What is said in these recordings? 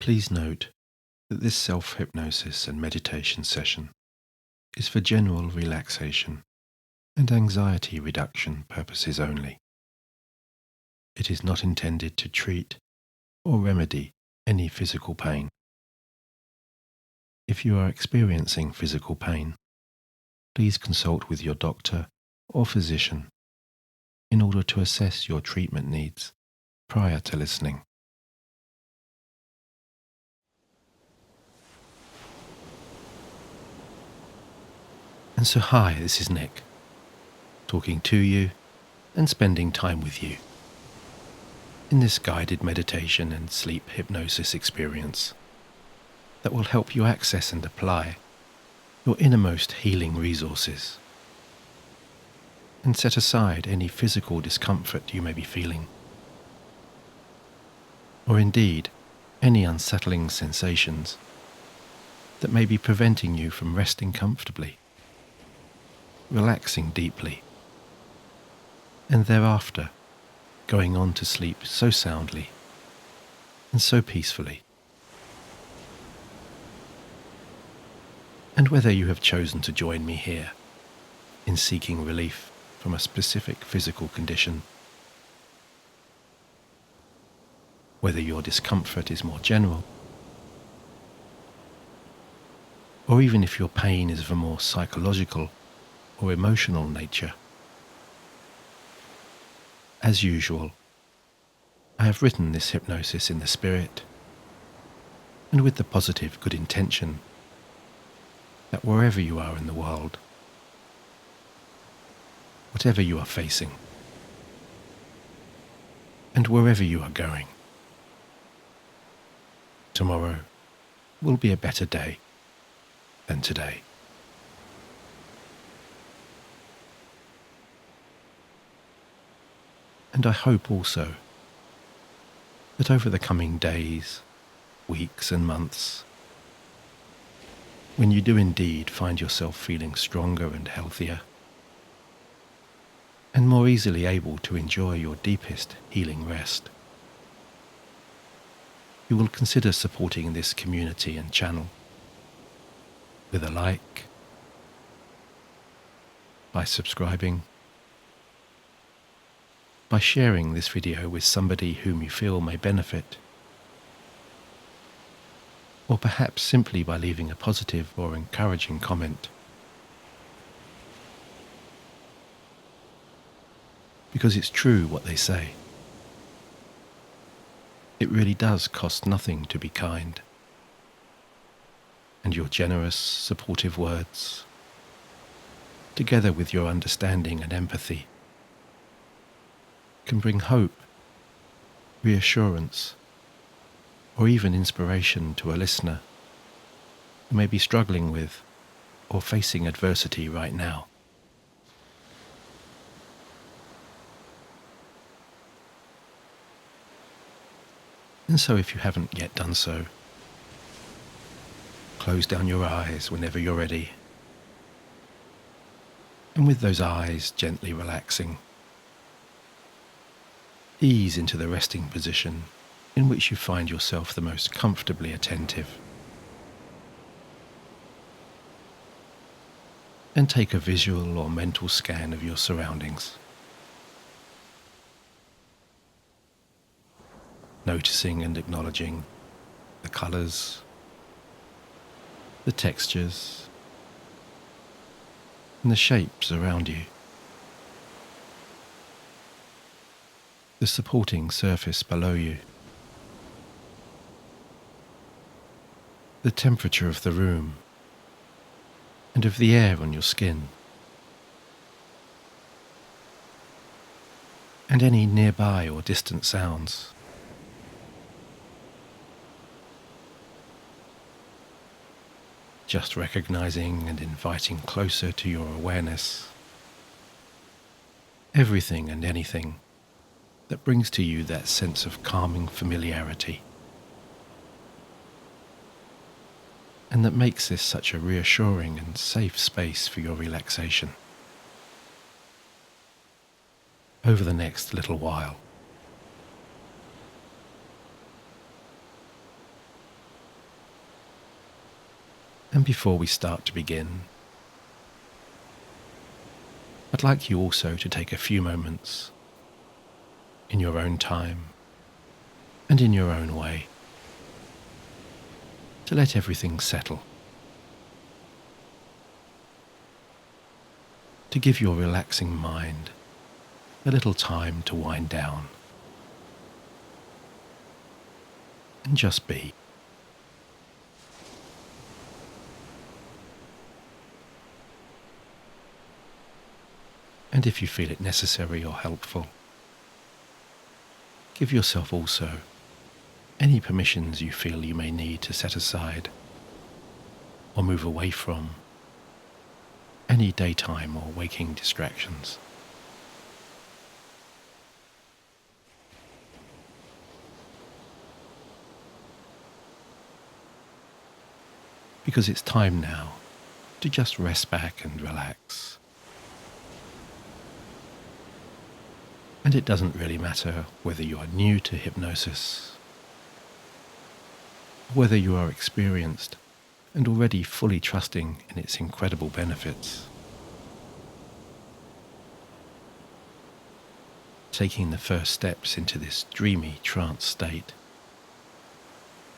Please note that this self-hypnosis and meditation session is for general relaxation and anxiety reduction purposes only. It is not intended to treat or remedy any physical pain. If you are experiencing physical pain, please consult with your doctor or physician in order to assess your treatment needs prior to listening. And so hi, this is Nick, talking to you and spending time with you in this guided meditation and sleep hypnosis experience that will help you access and apply your innermost healing resources and set aside any physical discomfort you may be feeling, or indeed any unsettling sensations that may be preventing you from resting comfortably, relaxing deeply, and thereafter going on to sleep so soundly and so peacefully. And whether you have chosen to join me here in seeking relief from a specific physical condition, whether your discomfort is more general, or even if your pain is of a more psychological or emotional nature, as usual, I have written this hypnosis in the spirit and with the positive good intention that wherever you are in the world, whatever you are facing, and wherever you are going, tomorrow will be a better day than today. And I hope also that over the coming days, weeks and months, when you do indeed find yourself feeling stronger and healthier, and more easily able to enjoy your deepest healing rest, you will consider supporting this community and channel with a like, by subscribing, by sharing this video with somebody whom you feel may benefit, or perhaps simply by leaving a positive or encouraging comment. Because it's true what they say. It really does cost nothing to be kind. And your generous, supportive words, together with your understanding and empathy, can bring hope, reassurance, or even inspiration to a listener who may be struggling with or facing adversity right now. And so if you haven't yet done so, close down your eyes whenever you're ready, and with those eyes gently relaxing, ease into the resting position in which you find yourself the most comfortably attentive. And take a visual or mental scan of your surroundings, noticing and acknowledging the colours, the textures, and the shapes around you, the supporting surface below you, the temperature of the room and of the air on your skin, and any nearby or distant sounds. Just recognizing and inviting closer to your awareness everything and anything that brings to you that sense of calming familiarity, and that makes this such a reassuring and safe space for your relaxation. Over the next little while, And before we start to begin, I'd like you also to take a few moments in your own time and in your own way to let everything settle, to give your relaxing mind a little time to wind down and just be. And if you feel it necessary or helpful, give yourself also any permissions you feel you may need to set aside or move away from any daytime or waking distractions. Because it's time now to just rest back and relax. And it doesn't really matter whether you are new to hypnosis, or whether you are experienced and already fully trusting in its incredible benefits. Taking the first steps into this dreamy trance state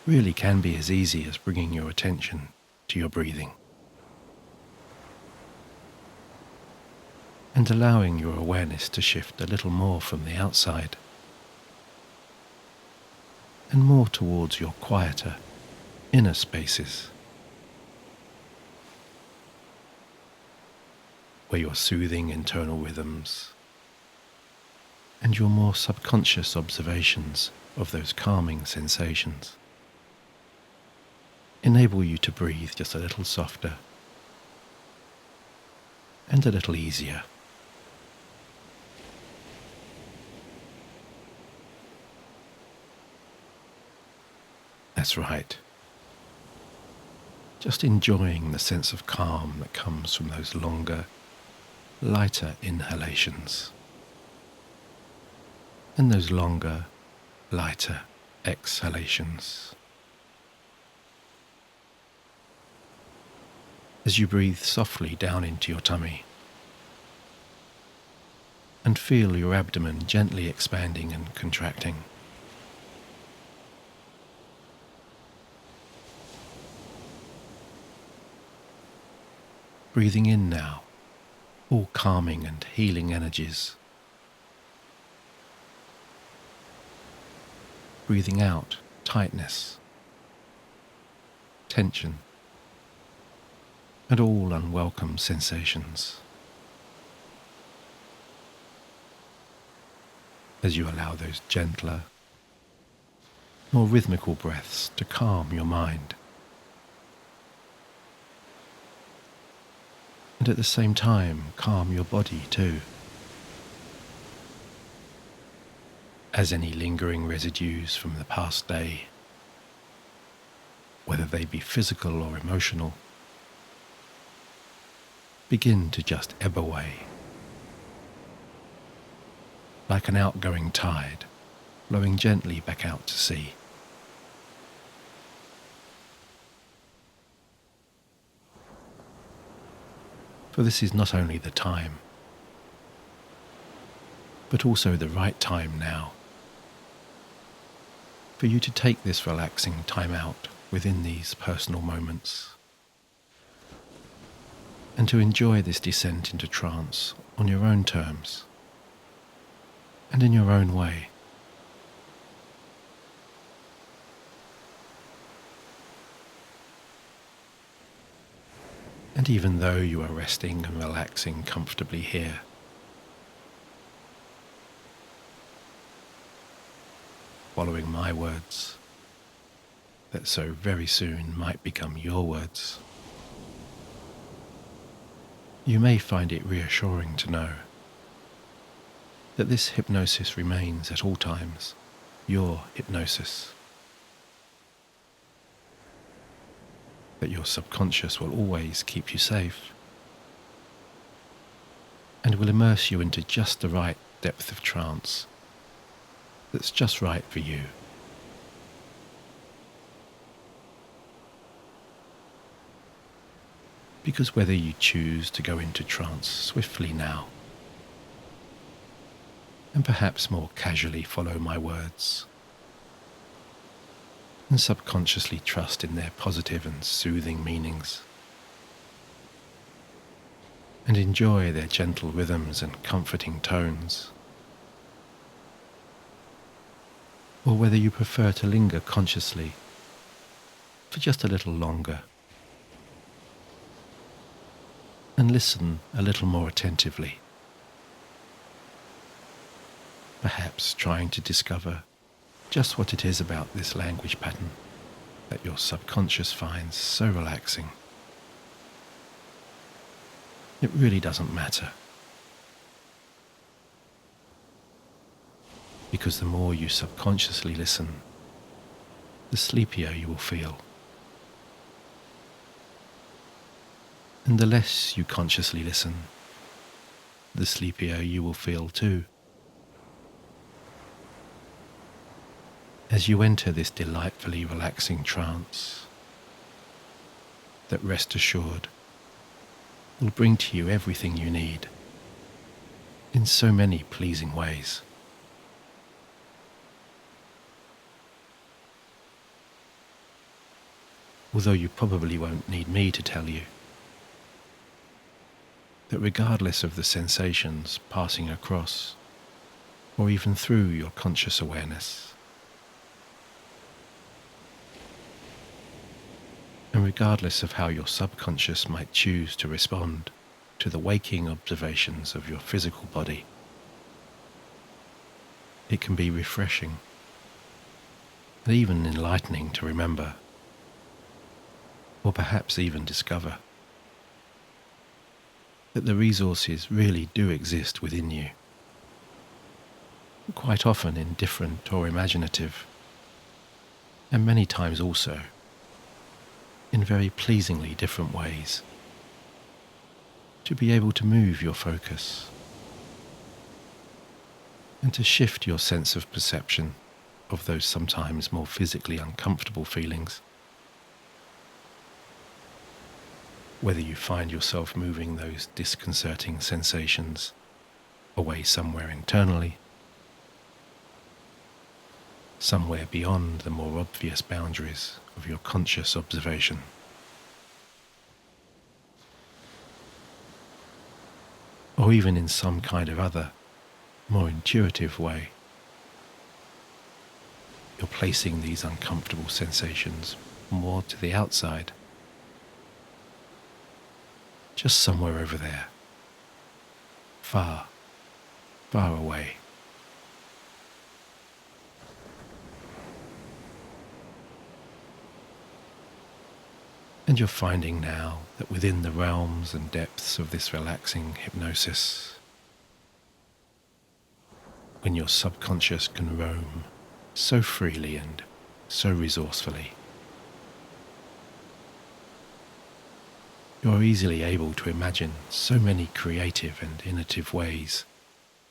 really can be as easy as bringing your attention to your breathing and allowing your awareness to shift a little more from the outside and more towards your quieter inner spaces, where your soothing internal rhythms and your more subconscious observations of those calming sensations enable you to breathe just a little softer and a little easier. That's right. Just enjoying the sense of calm that comes from those longer, lighter inhalations and those longer, lighter exhalations. As you breathe softly down into your tummy and feel your abdomen gently expanding and contracting. Breathing in now, all calming and healing energies. Breathing out, tightness, tension, and all unwelcome sensations. As you allow those gentler, more rhythmical breaths to calm your mind. And at the same time, calm your body too. As any lingering residues from the past day, whether they be physical or emotional, begin to just ebb away, like an outgoing tide, flowing gently back out to sea. For this is not only the time, but also the right time now for you to take this relaxing time out within these personal moments and to enjoy this descent into trance on your own terms and in your own way. And even though you are resting and relaxing comfortably here, following my words that so very soon might become your words, you may find it reassuring to know that this hypnosis remains at all times your hypnosis, that your subconscious will always keep you safe and will immerse you into just the right depth of trance that's just right for you. Because whether you choose to go into trance swiftly now, and perhaps more casually follow my words, and subconsciously trust in their positive and soothing meanings, and enjoy their gentle rhythms and comforting tones, or whether you prefer to linger consciously for just a little longer and listen a little more attentively, perhaps trying to discover just what it is about this language pattern that your subconscious finds so relaxing. It really doesn't matter, because the more you subconsciously listen, the sleepier you will feel. And the less you consciously listen, the sleepier you will feel too. As you enter this delightfully relaxing trance that, rest assured, will bring to you everything you need in so many pleasing ways. Although you probably won't need me to tell you that regardless of the sensations passing across or even through your conscious awareness, and regardless of how your subconscious might choose to respond to the waking observations of your physical body, it can be refreshing and even enlightening to remember, or perhaps even discover, that the resources really do exist within you, quite often indifferent or imaginative, and many times also in very pleasingly different ways, to be able to move your focus and to shift your sense of perception of those sometimes more physically uncomfortable feelings. Whether you find yourself moving those disconcerting sensations away somewhere internally, somewhere beyond the more obvious boundaries of your conscious observation, or even in some kind of other, more intuitive way, you're placing these uncomfortable sensations more to the outside, just somewhere over there, far, far away. And you're finding now that within the realms and depths of this relaxing hypnosis, when your subconscious can roam so freely and so resourcefully, you're easily able to imagine so many creative and innovative ways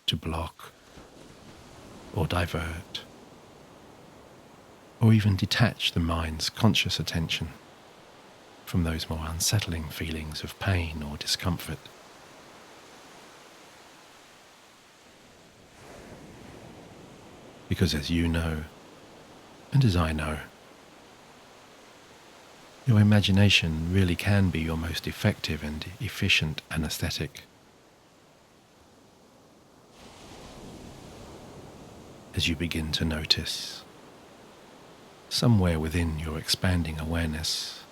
to block or divert or even detach the mind's conscious attention from those more unsettling feelings of pain or discomfort. Because as you know, and as I know, your imagination really can be your most effective and efficient anesthetic. As you begin to notice, somewhere within your expanding awareness,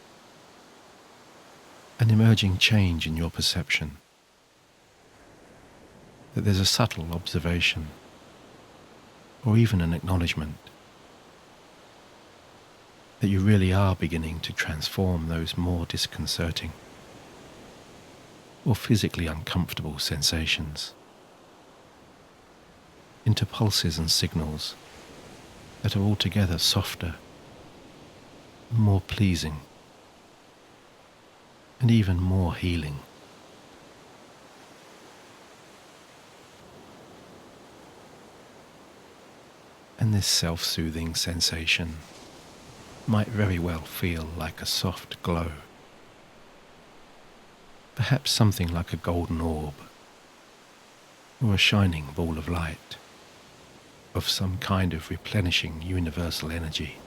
an emerging change in your perception, that there's a subtle observation, or even an acknowledgement, that you really are beginning to transform those more disconcerting or physically uncomfortable sensations into pulses and signals that are altogether softer, more pleasing, and even more healing. And this self-soothing sensation might very well feel like a soft glow, Perhaps something like a golden orb or a shining ball of light of some kind of replenishing universal energy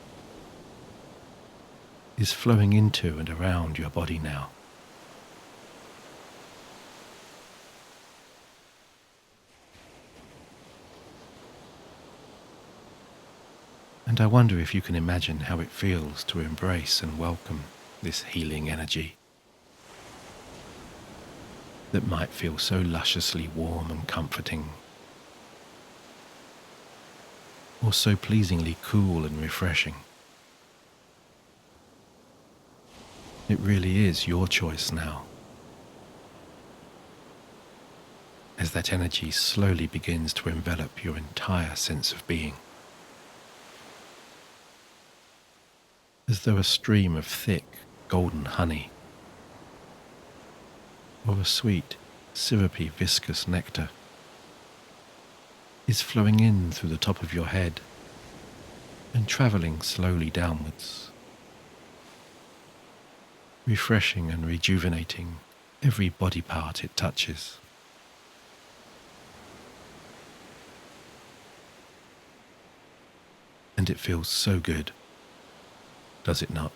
is flowing into and around your body now. And I wonder if you can imagine how it feels to embrace and welcome this healing energy that might feel so lusciously warm and comforting, or so pleasingly cool and refreshing. It really is your choice now, as that energy slowly begins to envelop your entire sense of being, as though a stream of thick, golden honey, or a sweet, syrupy, viscous nectar is flowing in through the top of your head and travelling slowly downwards, refreshing and rejuvenating every body part it touches. And it feels so good, does it not?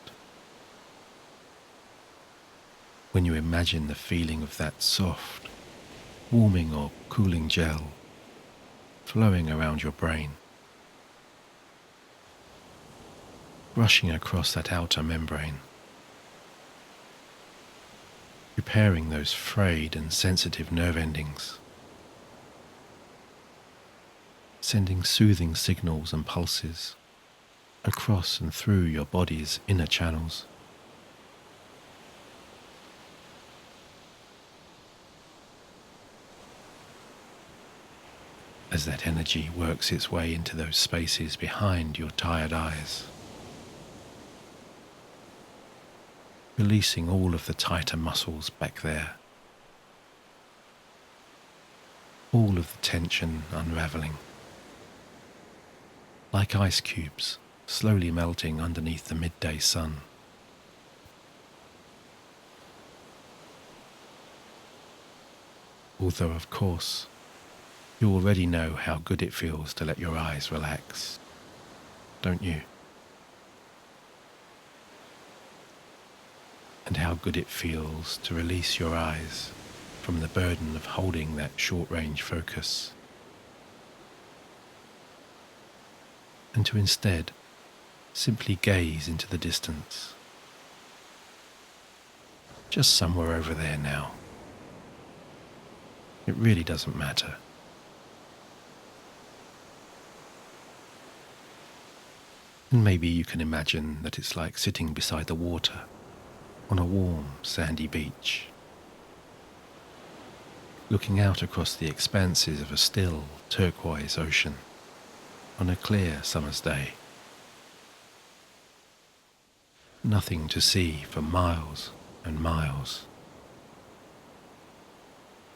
When you imagine the feeling of that soft, warming or cooling gel flowing around your brain, brushing across that outer membrane, repairing those frayed and sensitive nerve endings, sending soothing signals and pulses across and through your body's inner channels. As that energy works its way into those spaces behind your tired eyes, releasing all of the tighter muscles back there, all of the tension unraveling, like ice cubes slowly melting underneath the midday sun. Although, of course, you already know how good it feels to let your eyes relax, don't you? And how good it feels to release your eyes from the burden of holding that short-range focus, and to instead simply gaze into the distance, just somewhere over there now. It really doesn't matter. And maybe you can imagine that it's like sitting beside the water on a warm, sandy beach, looking out across the expanses of a still, turquoise ocean on a clear summer's day. Nothing to see for miles and miles.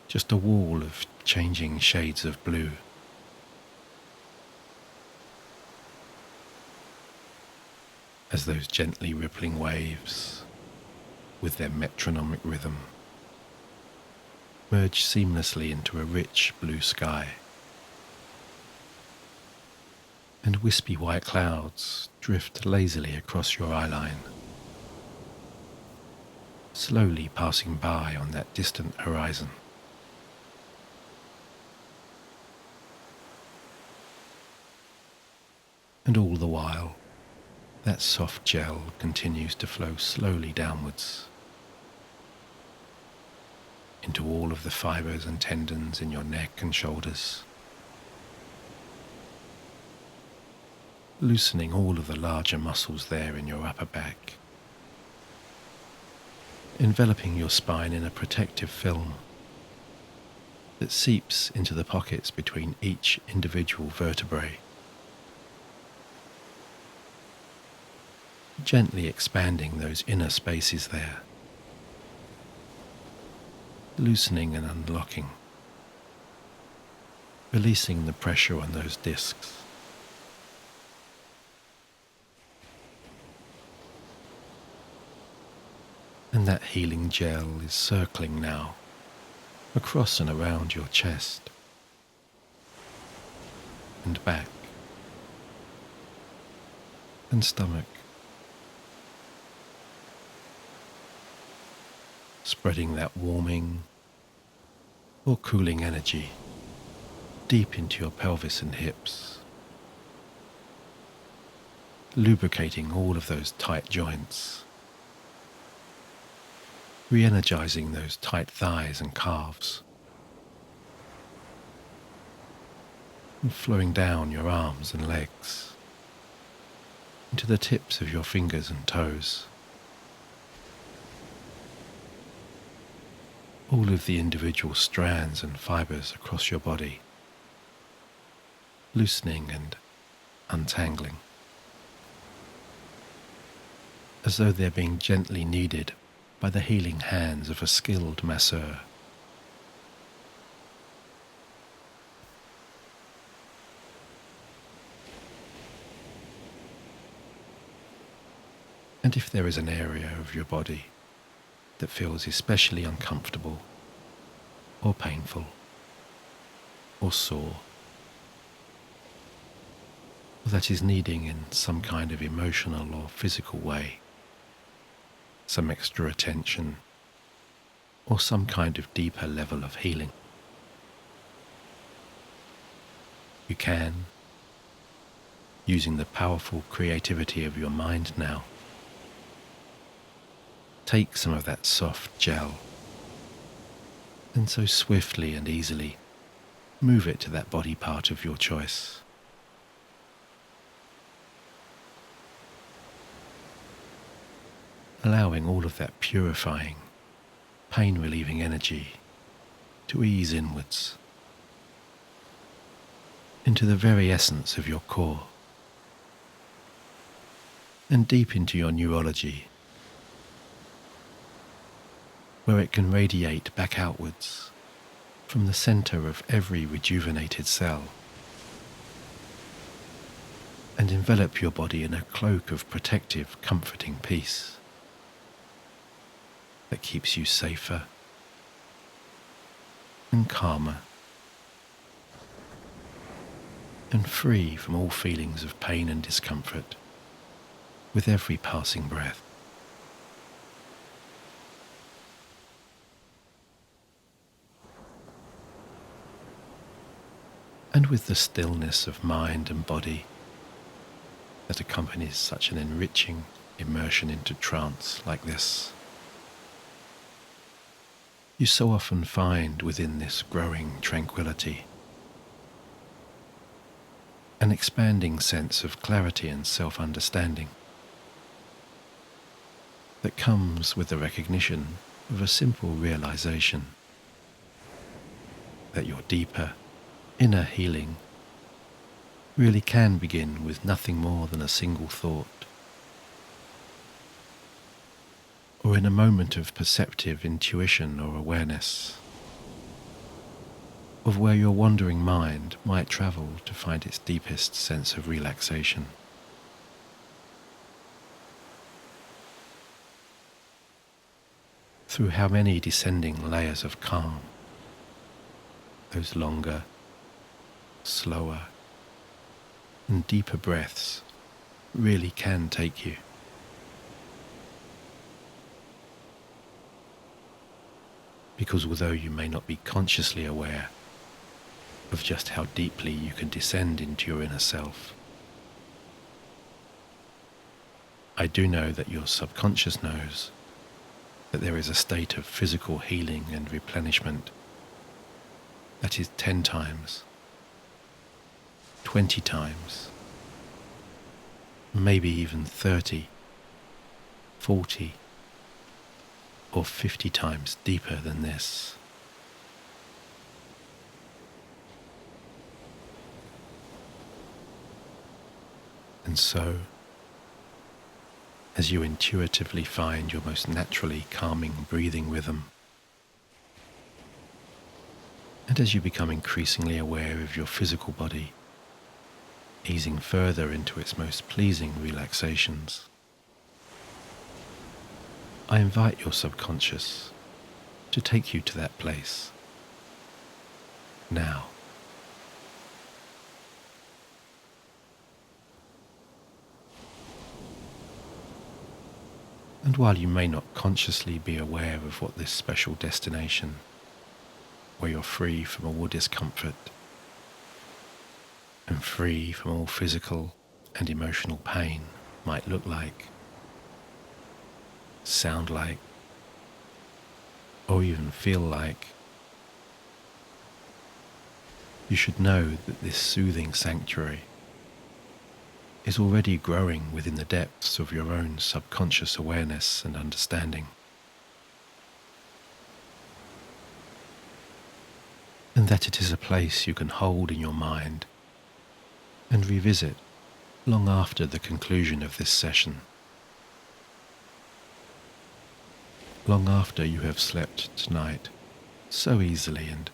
Just a wall of changing shades of blue. As those gently rippling waves, with their metronomic rhythm, merge seamlessly into a rich blue sky, and wispy white clouds drift lazily across your eyeline, slowly passing by on that distant horizon. And all the while, that soft gel continues to flow slowly downwards into all of the fibers and tendons in your neck and shoulders, loosening all of the larger muscles there in your upper back, enveloping your spine in a protective film that seeps into the pockets between each individual vertebrae, gently expanding those inner spaces there, loosening and unlocking, releasing the pressure on those discs. And And that healing gel is circling now across and around your chest and back and stomach, spreading that warming or cooling energy deep into your pelvis and hips, lubricating all of those tight joints, re-energizing those tight thighs and calves, and flowing down your arms and legs into the tips of your fingers and toes. All of the individual strands and fibers across your body, loosening and untangling, as though they're being gently kneaded by the healing hands of a skilled masseur. And if there is an area of your body that feels especially uncomfortable or painful or sore, or that is needing in some kind of emotional or physical way some extra attention or some kind of deeper level of healing, you can, using the powerful creativity of your mind now, take some of that soft gel and so swiftly and easily move it to that body part of your choice. Allowing all of that purifying, pain-relieving energy to ease inwards into the very essence of your core and deep into your neurology, where it can radiate back outwards from the center of every rejuvenated cell and envelop your body in a cloak of protective, comforting peace that keeps you safer and calmer and free from all feelings of pain and discomfort with every passing breath. And with the stillness of mind and body that accompanies such an enriching immersion into trance like this, you so often find within this growing tranquility an expanding sense of clarity and self-understanding that comes with the recognition of a simple realization that your deeper inner healing really can begin with nothing more than a single thought, or in a moment of perceptive intuition or awareness of where your wandering mind might travel to find its deepest sense of relaxation. Through how many descending layers of calm those longer, slower, and deeper breaths really can take you. Because although you may not be consciously aware of just how deeply you can descend into your inner self, I do know that your subconscious knows that there is a state of physical healing and replenishment that is 10 times, 20 times, maybe even 30, 40, or 50 times deeper than this. And so, as you intuitively find your most naturally calming breathing rhythm, and as you become increasingly aware of your physical body, easing further into its most pleasing relaxations, I invite your subconscious to take you to that place now. And while you may not consciously be aware of what this special destination, where you're free from all discomfort and free from all physical and emotional pain, might look like, sound like, or even feel like, you should know that this soothing sanctuary is already growing within the depths of your own subconscious awareness and understanding. And that it is a place you can hold in your mind and revisit long after the conclusion of this session, long after you have slept tonight so easily and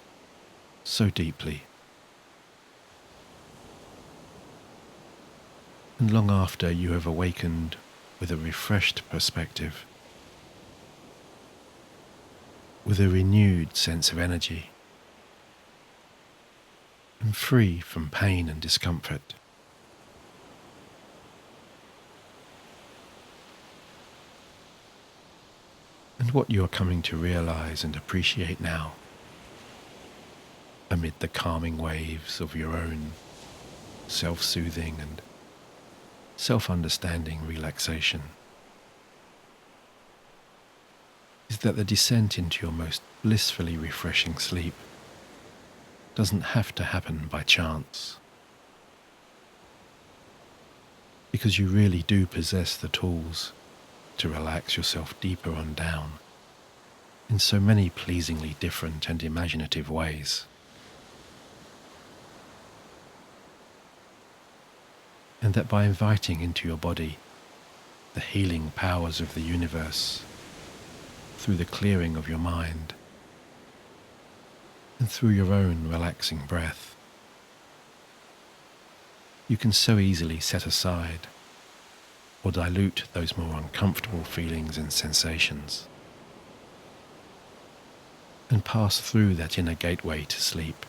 so deeply, and long after you have awakened with a refreshed perspective, with a renewed sense of energy, and free from pain and discomfort. And what you are coming to realize and appreciate now, amid the calming waves of your own self-soothing and self-understanding relaxation, is that the descent into your most blissfully refreshing sleep doesn't have to happen by chance, because you really do possess the tools to relax yourself deeper on down in so many pleasingly different and imaginative ways. And that by inviting into your body the healing powers of the universe through the clearing of your mind and through your own relaxing breath, you can so easily set aside or dilute those more uncomfortable feelings and sensations and pass through that inner gateway to sleep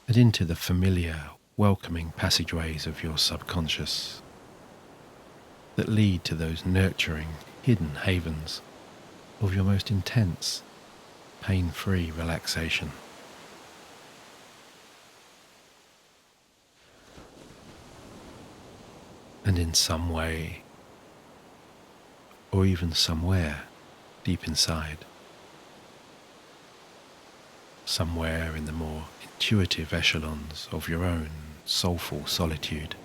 and into the familiar, welcoming passageways of your subconscious that lead to those nurturing, hidden havens of your most intense, pain-free relaxation. And in some way, or even somewhere deep inside, somewhere in the more intuitive echelons of your own soulful solitude,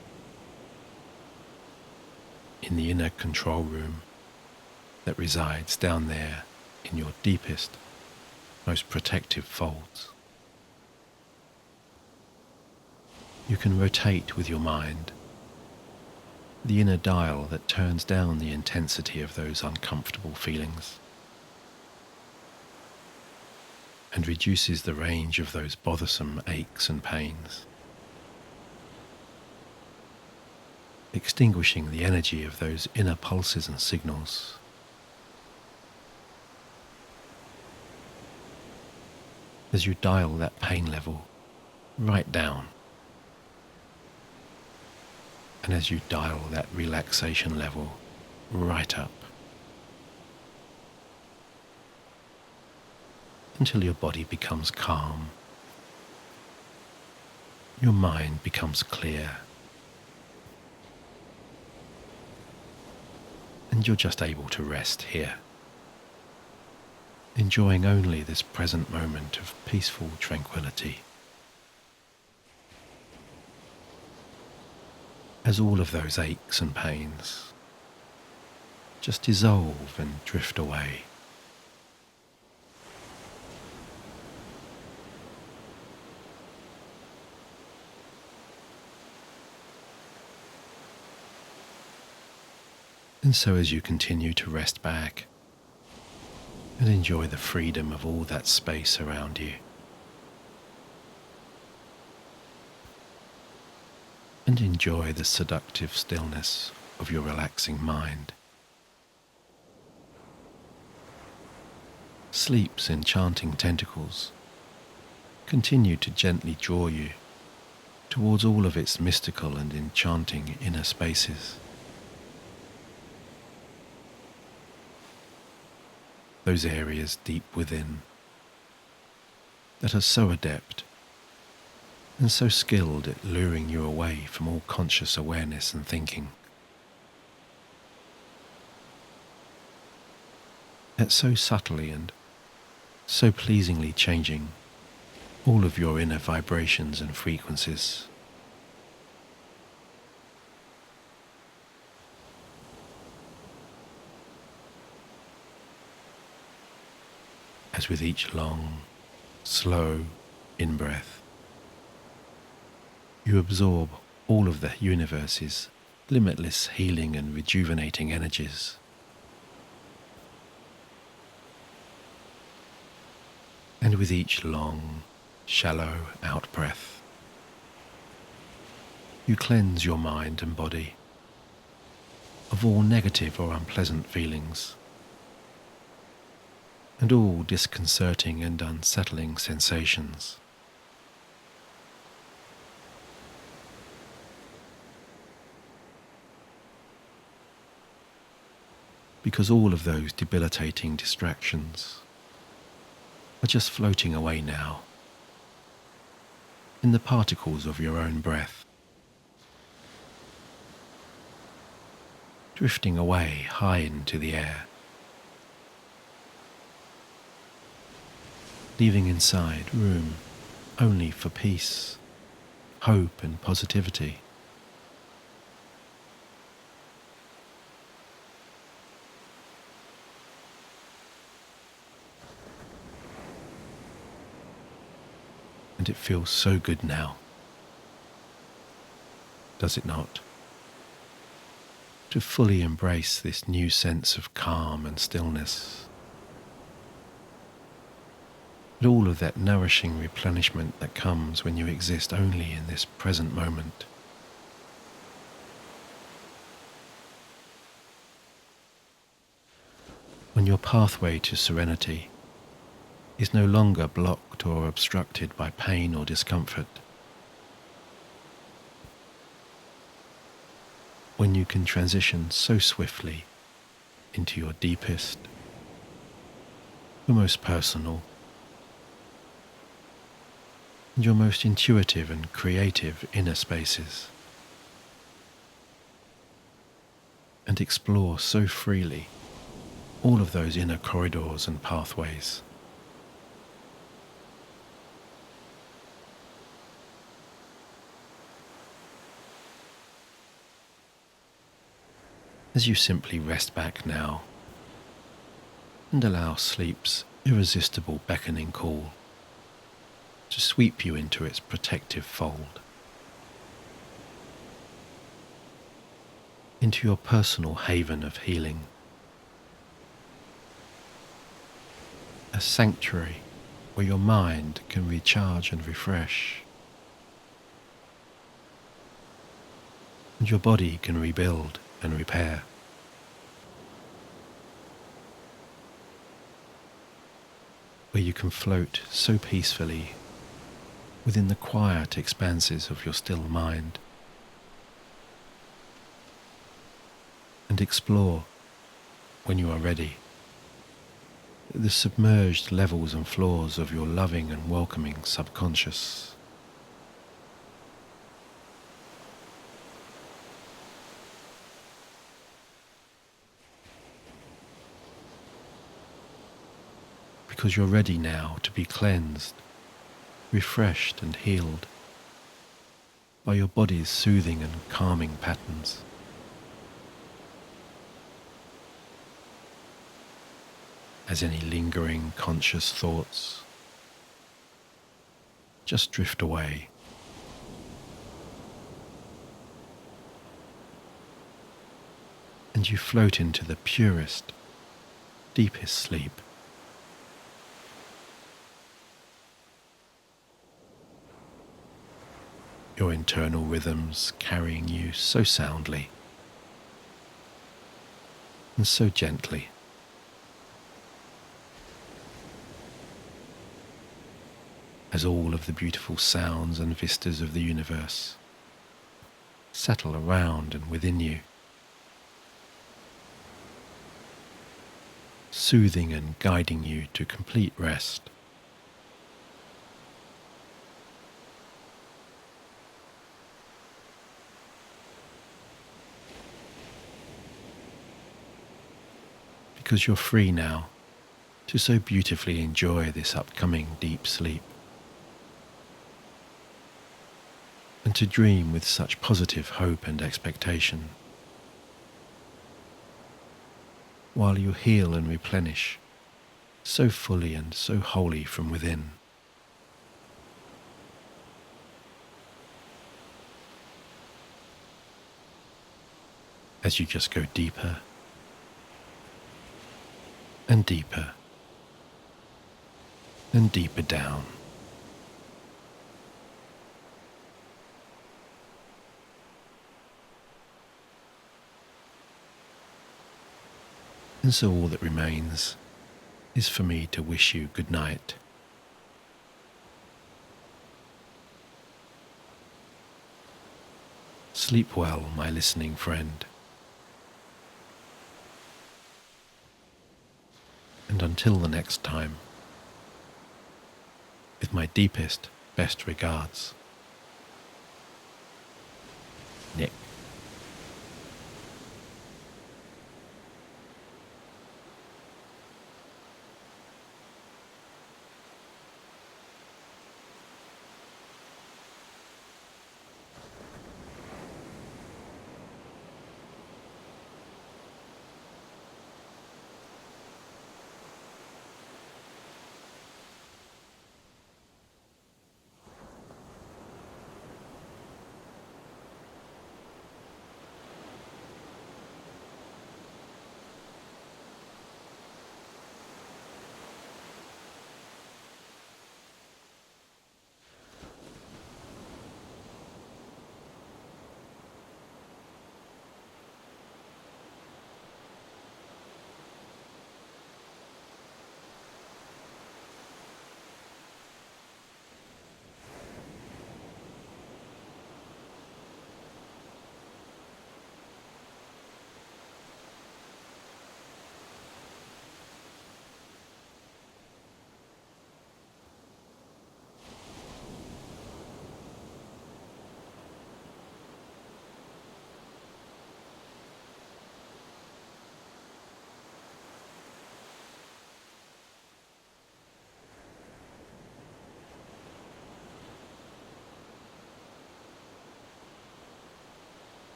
in the inner control room that resides down there in your deepest, most protective folds, you can rotate with your mind the inner dial that turns down the intensity of those uncomfortable feelings and reduces the range of those bothersome aches and pains, extinguishing the energy of those inner pulses and signals. As you dial that pain level right down, and as you dial that relaxation level right up, until your body becomes calm, your mind becomes clear, and you're just able to rest here, enjoying only this present moment of peaceful tranquility. As all of those aches and pains just dissolve and drift away. And so as you continue to rest back and enjoy the freedom of all that space around you, and enjoy the seductive stillness of your relaxing mind, sleep's enchanting tentacles continue to gently draw you towards all of its mystical and enchanting inner spaces. Those areas deep within that are so adept and so skilled at luring you away from all conscious awareness and thinking, at so subtly and so pleasingly changing all of your inner vibrations and frequencies. As with each long, slow in-breath, you absorb all of the universe's limitless healing and rejuvenating energies. And with each long, shallow out-breath, you cleanse your mind and body of all negative or unpleasant feelings and all disconcerting and unsettling sensations. Because all of those debilitating distractions are just floating away now in the particles of your own breath, drifting away high into the air, leaving inside room only for peace, hope and positivity. And it feels so good now, does it not? To fully embrace this new sense of calm and stillness, and all of that nourishing replenishment that comes when you exist only in this present moment. When your pathway to serenity is no longer blocked or obstructed by pain or discomfort. When you can transition so swiftly into your deepest, your most personal, and your most intuitive and creative inner spaces, and explore so freely all of those inner corridors and pathways. As you simply rest back now and allow sleep's irresistible beckoning call to sweep you into its protective fold, into your personal haven of healing, a sanctuary where your mind can recharge and refresh, and your body can rebuild and repair. Where you can float so peacefully within the quiet expanses of your still mind and explore, when you are ready, the submerged levels and floors of your loving and welcoming subconscious. Because you're ready now to be cleansed, refreshed and healed by your body's soothing and calming patterns. As any lingering conscious thoughts just drift away, and you float into the purest, deepest sleep. Your internal rhythms carrying you so soundly and so gently. as all of the beautiful sounds and vistas of the universe settle around and within you, soothing and guiding you to complete rest. Because you're free now to so beautifully enjoy this upcoming deep sleep, and to dream with such positive hope and expectation, while you heal and replenish so fully and so wholly from within. As you just go deeper and deeper and deeper down. And so all that remains is for me to wish you good night. Sleep well, my listening friend. And until the next time, with my deepest, best regards, Nick.